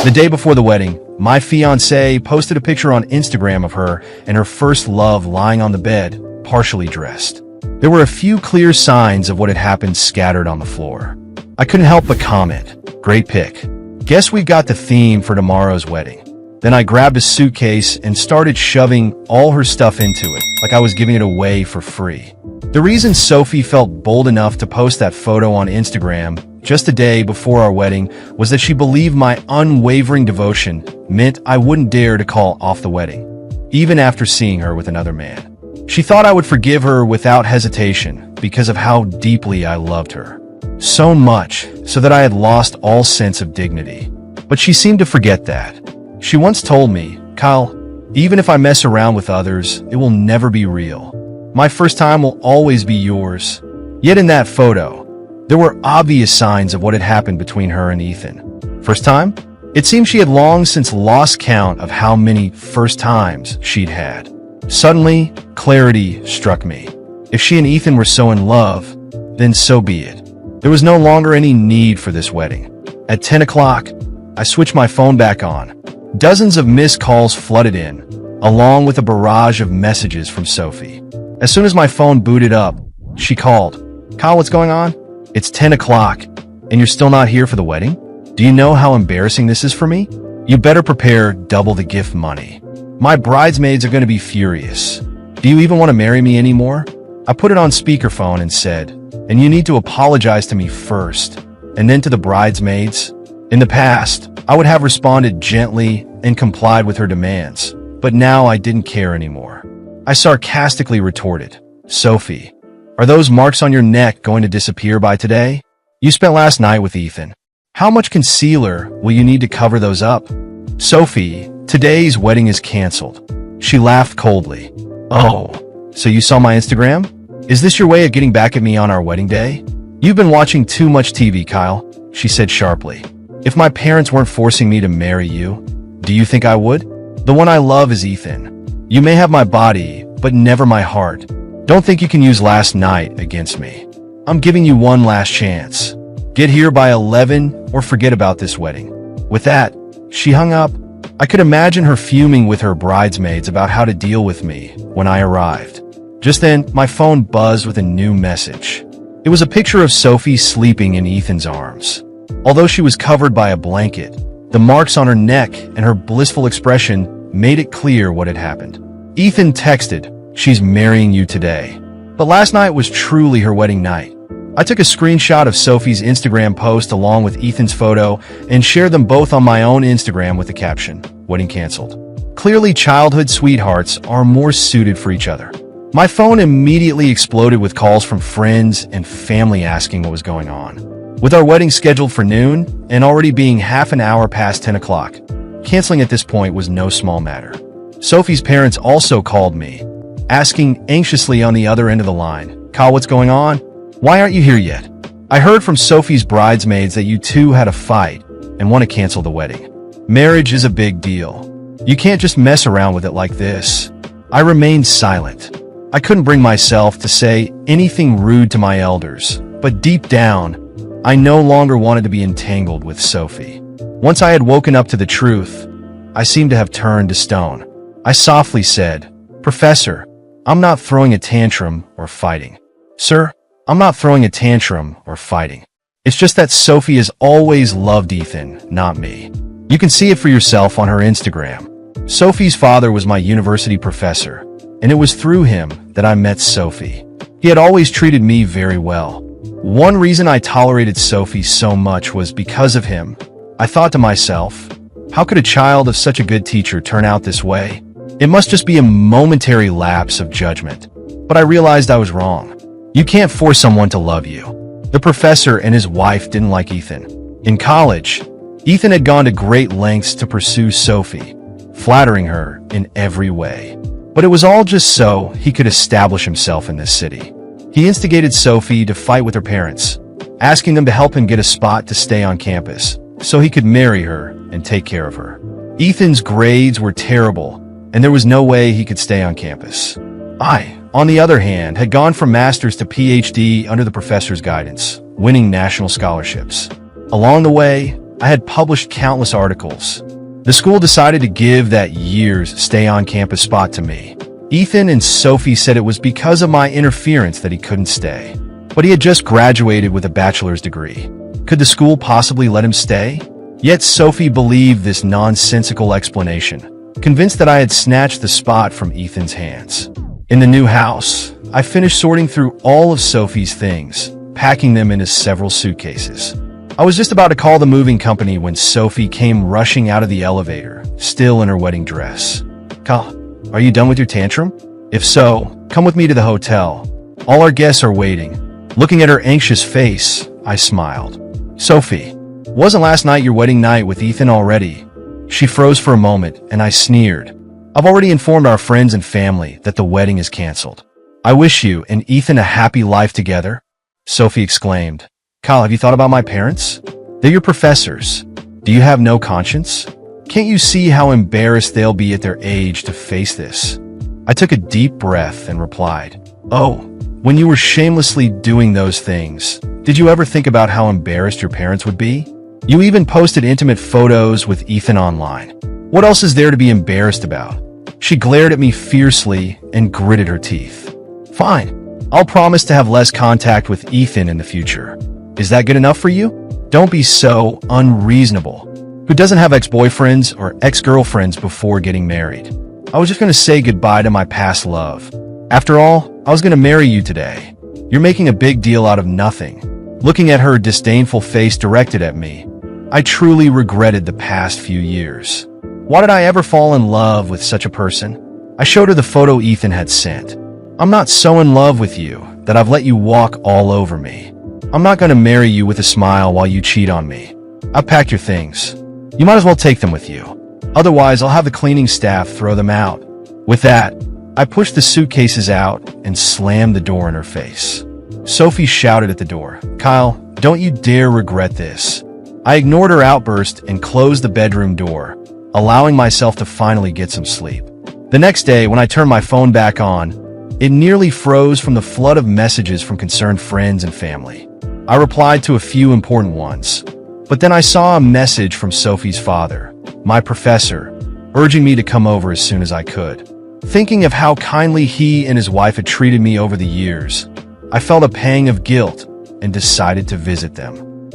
The day before the wedding, my fiancée posted a picture on Instagram of her and her first love lying on the bed, partially dressed. There were a few clear signs of what had happened scattered on the floor. I couldn't help but comment, "Great pic. Guess we've got the theme for tomorrow's wedding." Then I grabbed a suitcase and started shoving all her stuff into it, like I was giving it away for free. The reason Sophie felt bold enough to post that photo on Instagram just a day before our wedding was that she believed my unwavering devotion meant I wouldn't dare to call off the wedding, even after seeing her with another man. She thought I would forgive her without hesitation because of how deeply I loved her. So much so that I had lost all sense of dignity. But she seemed to forget that. She once told me, "Kyle, even if I mess around with others, it will never be real. My first time will always be yours." Yet in that photo, there were obvious signs of what had happened between her and Ethan. First time? It seemed she had long since lost count of how many first times she'd had. Suddenly, clarity struck me. If she and Ethan were so in love, then so be it. There was no longer any need for this wedding. At 10 o'clock, I switched my phone back on. Dozens of missed calls flooded in, along with a barrage of messages from Sophie. As soon as my phone booted up, she called. "Kyle, what's going on? It's 10 o'clock, and you're still not here for the wedding? Do you know how embarrassing this is for me? You better prepare double the gift money. My bridesmaids are going to be furious. Do you even want to marry me anymore?" I put it on speakerphone and said, "And you need to apologize to me first, and then to the bridesmaids." In the past, I would have responded gently and complied with her demands, but now I didn't care anymore. I sarcastically retorted, "Sophie, are those marks on your neck going to disappear by today? You spent last night with Ethan. How much concealer will you need to cover those up?" "Sophie, today's wedding is canceled." She laughed coldly. "Oh, so you saw my Instagram? Is this your way of getting back at me on our wedding day? You've been watching too much TV, Kyle," she said sharply. "If my parents weren't forcing me to marry you, do you think I would? The one I love is Ethan. You may have my body, but never my heart. Don't think you can use last night against me. I'm giving you one last chance. Get here by 11 or forget about this wedding." With that, she hung up. I could imagine her fuming with her bridesmaids about how to deal with me when I arrived. Just then, my phone buzzed with a new message. It was a picture of Sophie sleeping in Ethan's arms. Although she was covered by a blanket, the marks on her neck and her blissful expression made it clear what had happened. Ethan texted, "She's marrying you today." But last night was truly her wedding night. I took a screenshot of Sophie's Instagram post along with Ethan's photo and shared them both on my own Instagram with the caption, "Wedding canceled." Clearly, childhood sweethearts are more suited for each other. My phone immediately exploded with calls from friends and family asking what was going on. With our wedding scheduled for noon and already being half an hour past 10 o'clock, canceling at this point was no small matter. Sophie's parents also called me, asking anxiously on the other end of the line, "Kyle, what's going on? Why aren't you here yet? I heard from Sophie's bridesmaids that you two had a fight and want to cancel the wedding. Marriage is a big deal. You can't just mess around with it like this." I remained silent. I couldn't bring myself to say anything rude to my elders, but deep down, I no longer wanted to be entangled with Sophie. Once I had woken up to the truth, I seemed to have turned to stone. I softly said, "Professor, I'm not throwing a tantrum or fighting." "Sir, I'm not throwing a tantrum or fighting. It's just that Sophie has always loved Ethan, not me. You can see it for yourself on her Instagram. Sophie's father was my university professor, and it was through him that I met Sophie. He had always treated me very well. One reason I tolerated Sophie so much was because of him. I thought to myself, how could a child of such a good teacher turn out this way? It must just be a momentary lapse of judgment." But I realized I was wrong. You can't force someone to love you. The professor and his wife didn't like Ethan. In college, Ethan had gone to great lengths to pursue Sophie, flattering her in every way. But it was all just so he could establish himself in this city. He instigated Sophie to fight with her parents, asking them to help him get a spot to stay on campus so he could marry her and take care of her. Ethan's grades were terrible, and there was no way he could stay on campus. I, on the other hand, had gone from master's to PhD under the professor's guidance, winning national scholarships. Along the way, I had published countless articles. The school decided to give that year's stay-on-campus spot to me. Ethan and Sophie said it was because of my interference that he couldn't stay. But he had just graduated with a bachelor's degree. Could the school possibly let him stay? Yet Sophie believed this nonsensical explanation, convinced that I had snatched the spot from Ethan's hands. In the new house, I finished sorting through all of Sophie's things, packing them into several suitcases. I was just about to call the moving company when Sophie came rushing out of the elevator, still in her wedding dress. "Kyle, are you done with your tantrum? If so, come with me to the hotel. All our guests are waiting." Looking at her anxious face, I smiled. "Sophie, wasn't last night your wedding night with Ethan already?" She froze for a moment, and I sneered. "I've already informed our friends and family that the wedding is canceled. I wish you and Ethan a happy life together," Sophie exclaimed. "Kyle, have you thought about my parents? They're your professors. Do you have no conscience? Can't you see how embarrassed they'll be at their age to face this?" I took a deep breath and replied, "Oh, when you were shamelessly doing those things, did you ever think about how embarrassed your parents would be? You even posted intimate photos with Ethan online. What else is there to be embarrassed about?" She glared at me fiercely and gritted her teeth. "Fine, I'll promise to have less contact with Ethan in the future. Is that good enough for you? Don't be so unreasonable. Who doesn't have ex-boyfriends or ex-girlfriends before getting married? I was just going to say goodbye to my past love. After all, I was going to marry you today. You're making a big deal out of nothing." Looking at her disdainful face directed at me, I truly regretted the past few years. Why did I ever fall in love with such a person? I showed her the photo Ethan had sent. "I'm not so in love with you that I've let you walk all over me. I'm not going to marry you with a smile while you cheat on me. I've packed your things. You might as well take them with you. Otherwise, I'll have the cleaning staff throw them out." With that, I pushed the suitcases out and slammed the door in her face. Sophie shouted at the door, "Kyle, don't you dare regret this." I ignored her outburst and closed the bedroom door, allowing myself to finally get some sleep. The next day, when I turned my phone back on, it nearly froze from the flood of messages from concerned friends and family. I replied to a few important ones, but then I saw a message from Sophie's father, my professor, urging me to come over as soon as I could. Thinking of how kindly he and his wife had treated me over the years, I felt a pang of guilt and decided to visit them.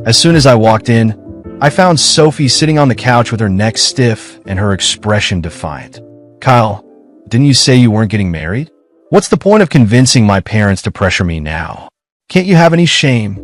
As soon as I walked in, I found Sophie sitting on the couch with her neck stiff and her expression defiant. "Kyle, didn't you say you weren't getting married? What's the point of convincing my parents to pressure me now? Can't you have any shame?"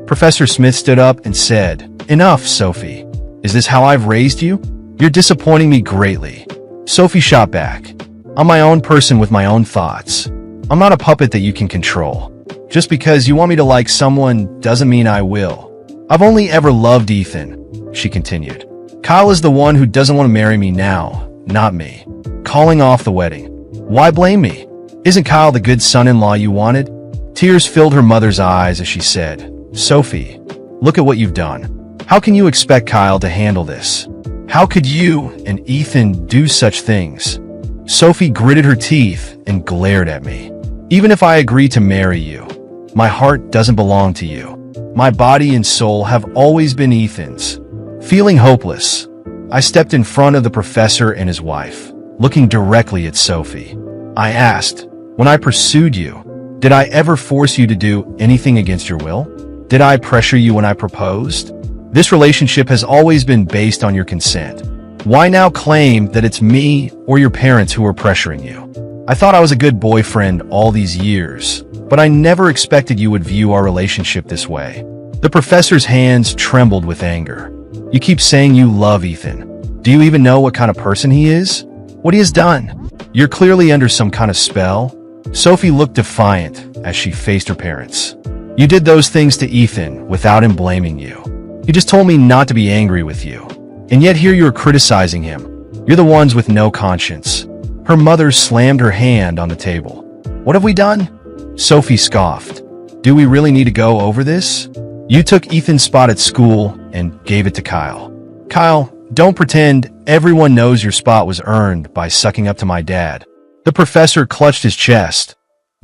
Professor Smith stood up and said, "Enough, Sophie. Is this how I've raised you? You're disappointing me greatly." Sophie shot back, "I'm my own person with my own thoughts. I'm not a puppet that you can control. Just because you want me to like someone doesn't mean I will. I've only ever loved Ethan," she continued. "Kyle is the one who doesn't want to marry me now, not me." Calling off the wedding. Why blame me? Isn't Kyle the good son-in-law you wanted? Tears filled her mother's eyes as she said, "Sophie, look at what you've done. How can you expect Kyle to handle this? How could you and Ethan do such things?" Sophie gritted her teeth and glared at me. "Even if I agree to marry you, my heart doesn't belong to you. My body and soul have always been Ethan's." Feeling hopeless, I stepped in front of the professor and his wife, looking directly at Sophie. I asked, "When I pursued you, did I ever force you to do anything against your will? Did I pressure you when I proposed? This relationship has always been based on your consent. Why now claim that it's me or your parents who are pressuring you? I thought I was a good boyfriend all these years, but I never expected you would view our relationship this way." The professor's hands trembled with anger. "You keep saying you love Ethan. Do you even know what kind of person he is? What he has done? You're clearly under some kind of spell." Sophie looked defiant as she faced her parents. "You did those things to Ethan without him blaming you. He just told me not to be angry with you. And yet here you're criticizing him. You're the ones with no conscience." Her mother slammed her hand on the table. "What have we done?" Sophie scoffed. "Do we really need to go over this? You took Ethan's spot at school and gave it to Kyle. Kyle, don't pretend everyone knows your spot was earned by sucking up to my dad." The professor clutched his chest,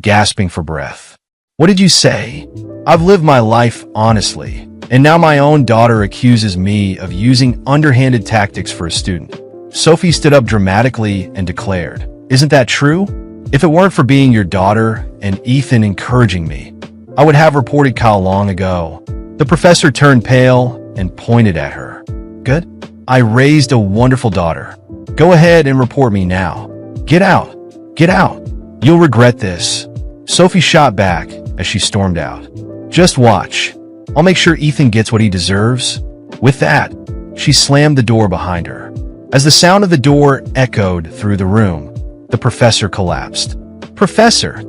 gasping for breath. "What did you say? I've lived my life honestly. And now my own daughter accuses me of using underhanded tactics for a student. Sophie stood up dramatically and declared, "Isn't that true? If it weren't for being your daughter and Ethan encouraging me, I would have reported Kyle long ago." The professor turned pale and pointed at her. "Good. I raised a wonderful daughter. Go ahead and report me now. Get out. Get out. You'll regret this." Sophie shot back as she stormed out. "Just watch. I'll make sure Ethan gets what he deserves." With that, she slammed the door behind her. As the sound of the door echoed through the room, the professor collapsed. "Professor!"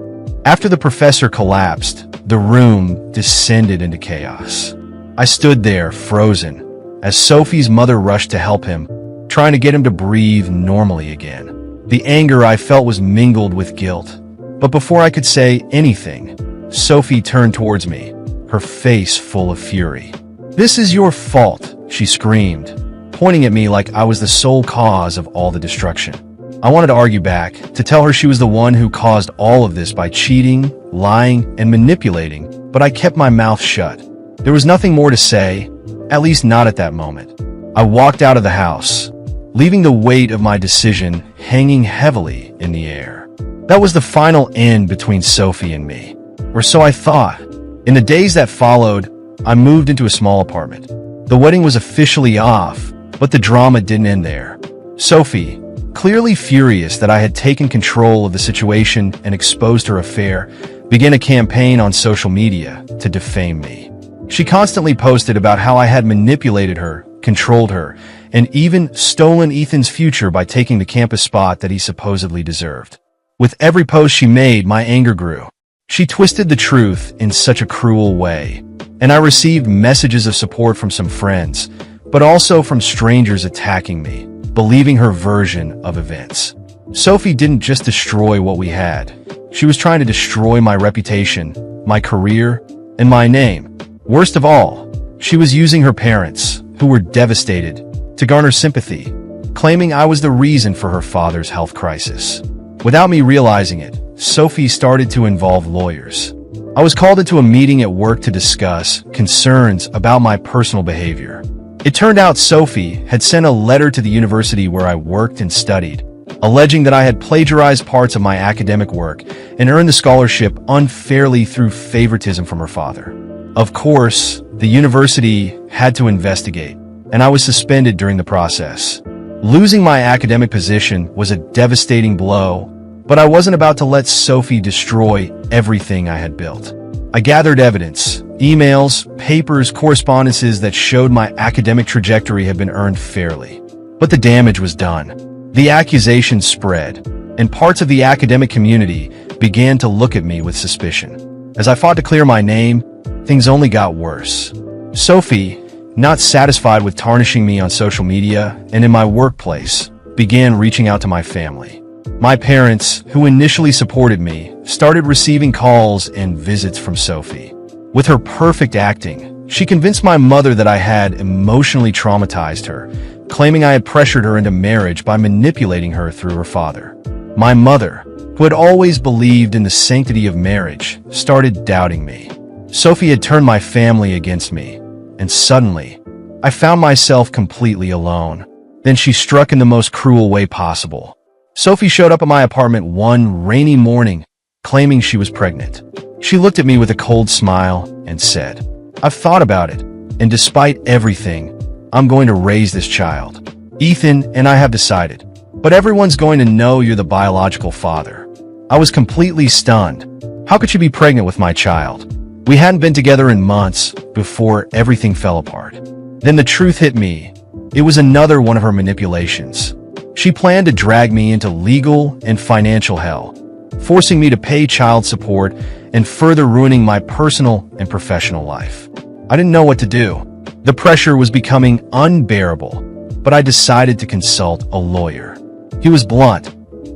After the professor collapsed, the room descended into chaos. I stood there, frozen, as Sophie's mother rushed to help him, trying to get him to breathe normally again. The anger I felt was mingled with guilt. But before I could say anything, Sophie turned towards me, her face full of fury. "This is your fault," she screamed, pointing at me like I was the sole cause of all the destruction. I wanted to argue back, to tell her she was the one who caused all of this by cheating, lying, and manipulating, but I kept my mouth shut. There was nothing more to say, at least not at that moment. I walked out of the house, leaving the weight of my decision hanging heavily in the air. That was the final end between Sophie and me, or so I thought. In the days that followed, I moved into a small apartment. The wedding was officially off, but the drama didn't end there. Sophie, clearly furious that I had taken control of the situation and exposed her affair, began a campaign on social media to defame me. She constantly posted about how I had manipulated her, controlled her, and even stolen Ethan's future by taking the campus spot that he supposedly deserved. With every post she made, my anger grew. She twisted the truth in such a cruel way, and I received messages of support from some friends, but also from strangers attacking me, believing her version of events. Sophie didn't just destroy what we had. She was trying to destroy my reputation, my career, and my name. Worst of all, she was using her parents, who were devastated, to garner sympathy, claiming I was the reason for her father's health crisis. Without me realizing it, Sophie started to involve lawyers. I was called into a meeting at work to discuss concerns about my personal behavior. It turned out Sophie had sent a letter to the university where I worked and studied, alleging that I had plagiarized parts of my academic work and earned the scholarship unfairly through favoritism from her father. Of course, the university had to investigate, and I was suspended during the process. Losing my academic position was a devastating blow, but I wasn't about to let Sophie destroy everything I had built. I gathered evidence, emails, papers, correspondences that showed my academic trajectory had been earned fairly. But the damage was done. The accusations spread, and parts of the academic community began to look at me with suspicion. As I fought to clear my name, things only got worse. Sophie, not satisfied with tarnishing me on social media and in my workplace, began reaching out to my family. My parents, who initially supported me, started receiving calls and visits from Sophie. With her perfect acting, she convinced my mother that I had emotionally traumatized her, claiming I had pressured her into marriage by manipulating her through her father. My mother, who had always believed in the sanctity of marriage, started doubting me. Sophie had turned my family against me, and suddenly, I found myself completely alone. Then she struck in the most cruel way possible. Sophie showed up at my apartment one rainy morning, claiming she was pregnant. She looked at me with a cold smile and said, "I've thought about it, and despite everything, I'm going to raise this child. Ethan and I have decided, but everyone's going to know you're the biological father." I was completely stunned. How could she be pregnant with my child? We hadn't been together in months before everything fell apart. Then the truth hit me. It was another one of her manipulations. She planned to drag me into legal and financial hell, forcing me to pay child support and further ruining my personal and professional life. I didn't know what to do. The pressure was becoming unbearable, but I decided to consult a lawyer. He was blunt.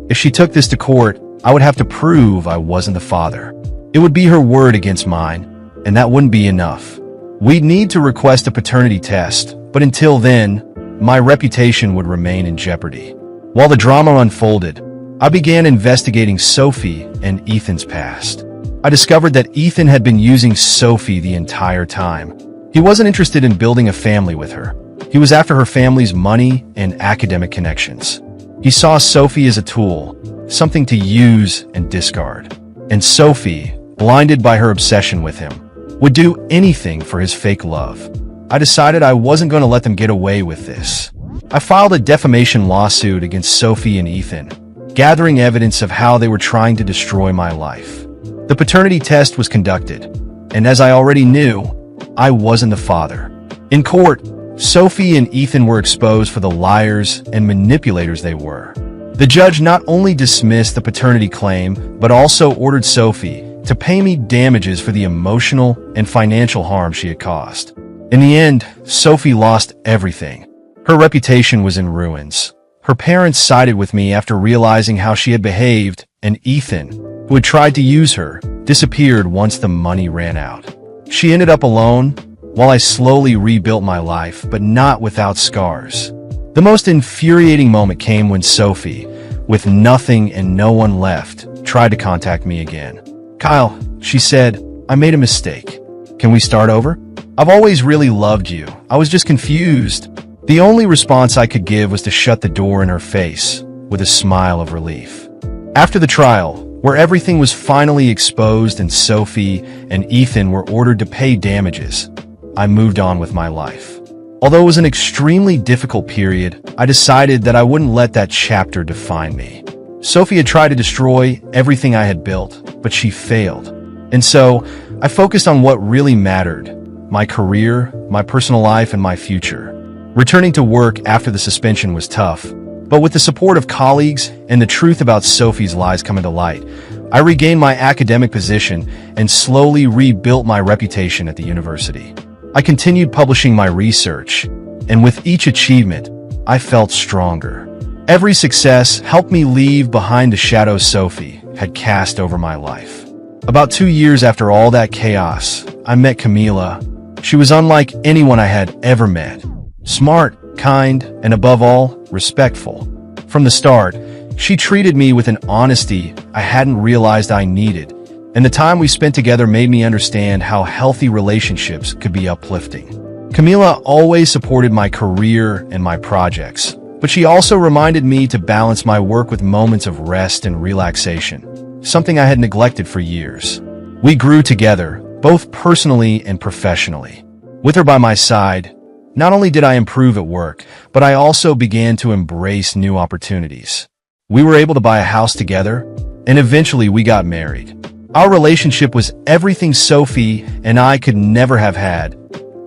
If she took this to court, I would have to prove I wasn't the father. It would be her word against mine, and that wouldn't be enough. We'd need to request a paternity test, but until then, my reputation would remain in jeopardy. While the drama unfolded, I began investigating Sophie and Ethan's past. I discovered that Ethan had been using Sophie the entire time, He wasn't interested in building a family with her. He was after her family's money and academic connections. He saw Sophie as a tool, something to use and discard. And Sophie, blinded by her obsession with him, would do anything for his fake love. I decided I wasn't going to let them get away with this. I filed a defamation lawsuit against Sophie and Ethan, gathering evidence of how they were trying to destroy my life. The paternity test was conducted, and as I already knew, I wasn't the father. In court, Sophie and Ethan were exposed for the liars and manipulators they were. The judge not only dismissed the paternity claim, but also ordered Sophie to pay me damages for the emotional and financial harm she had caused. In the end, Sophie lost everything. Her reputation was in ruins. Her parents sided with me after realizing how she had behaved, and Ethan, who had tried to use her, disappeared once the money ran out. She ended up alone, while I slowly rebuilt my life, but not without scars. The most infuriating moment came when Sophie, with nothing and no one left, tried to contact me again. "Kyle," she said, "I made a mistake. Can we start over? I've always really loved you. I was just confused." The only response I could give was to shut the door in her face, with a smile of relief. After the trial, where everything was finally exposed and Sophie and Ethan were ordered to pay damages, I moved on with my life. Although it was an extremely difficult period, I decided that I wouldn't let that chapter define me. Sophie had tried to destroy everything I had built, but she failed. And so, I focused on what really mattered: my career, my personal life, and my future. Returning to work after the suspension was tough, but with the support of colleagues and the truth about Sophie's lies coming to light, I regained my academic position and slowly rebuilt my reputation at the university. I continued publishing my research, and with each achievement, I felt stronger. Every success helped me leave behind the shadow Sophie had cast over my life. About 2 years after all that chaos, I met Camila. She was unlike anyone I had ever met. Smart, kind, and above all, respectful. From the start, she treated me with an honesty I hadn't realized I needed, and the time we spent together made me understand how healthy relationships could be uplifting. Camila always supported my career and my projects, but she also reminded me to balance my work with moments of rest and relaxation, something I had neglected for years. We grew together, both personally and professionally. With her by my side, not only did I improve at work, but I also began to embrace new opportunities. We were able to buy a house together, and eventually we got married. Our relationship was everything Sophie and I could never have had,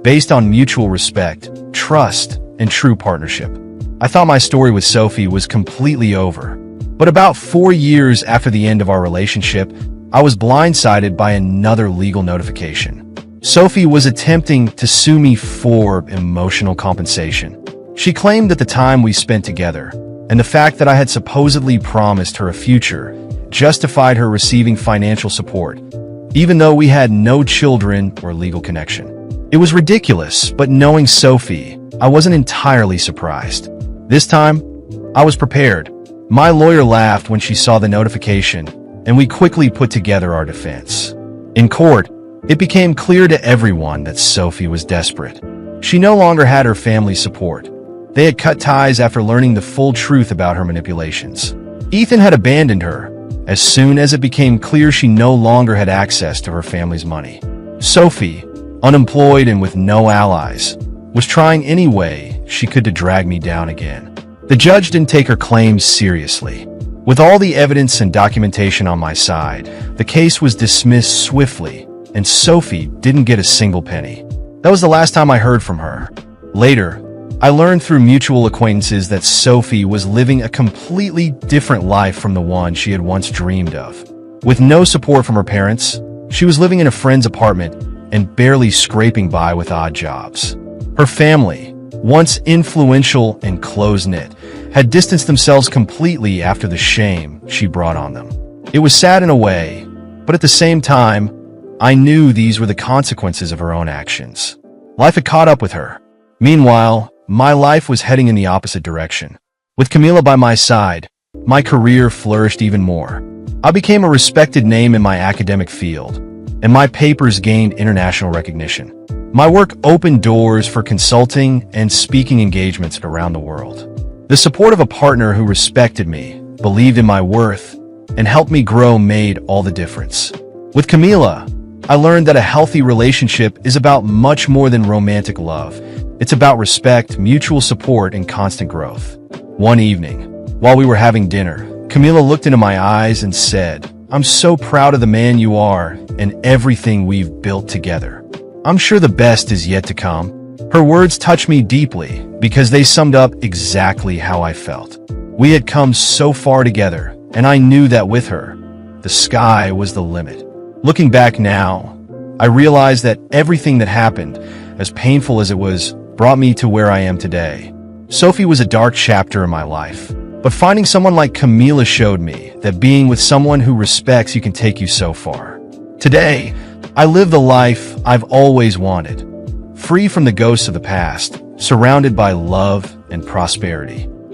based on mutual respect, trust, and true partnership. I thought my story with Sophie was completely over. But about 4 years after the end of our relationship, I was blindsided by another legal notification. Sophie was attempting to sue me for emotional compensation. She claimed that the time we spent together, and the fact that I had supposedly promised her a future, justified her receiving financial support, even though we had no children or legal connection. It was ridiculous, but knowing Sophie, I wasn't entirely surprised. This time, I was prepared. My lawyer laughed when she saw the notification, and we quickly put together our defense. In court, it became clear to everyone that Sophie was desperate. She no longer had her family's support. They had cut ties after learning the full truth about her manipulations. Ethan had abandoned her as soon as it became clear she no longer had access to her family's money. Sophie, unemployed and with no allies, was trying any way she could to drag me down again. The judge didn't take her claims seriously. With all the evidence and documentation on my side, the case was dismissed swiftly, and Sophie didn't get a single penny. That was the last time I heard from her. Later, I learned through mutual acquaintances that Sophie was living a completely different life from the one she had once dreamed of. With no support from her parents, she was living in a friend's apartment and barely scraping by with odd jobs. Her family, once influential and close-knit, had distanced themselves completely after the shame she brought on them. It was sad in a way, but at the same time, I knew these were the consequences of her own actions. Life had caught up with her. Meanwhile, my life was heading in the opposite direction. With Camila by my side, my career flourished even more. I became a respected name in my academic field, and my papers gained international recognition. My work opened doors for consulting and speaking engagements around the world. The support of a partner who respected me, believed in my worth, and helped me grow made all the difference. With Camila, I learned that a healthy relationship is about much more than romantic love. It's about respect, mutual support, and constant growth. One evening, while we were having dinner, Camila looked into my eyes and said, "I'm so proud of the man you are and everything we've built together. I'm sure the best is yet to come." Her words touched me deeply because they summed up exactly how I felt. We had come so far together, and I knew that with her, the sky was the limit. Looking back now, I realized that everything that happened, as painful as it was, brought me to where I am today. Sophie was a dark chapter in my life, but finding someone like Camila showed me that being with someone who respects you can take you so far. Today, I live the life I've always wanted, free from the ghosts of the past, surrounded by love and prosperity.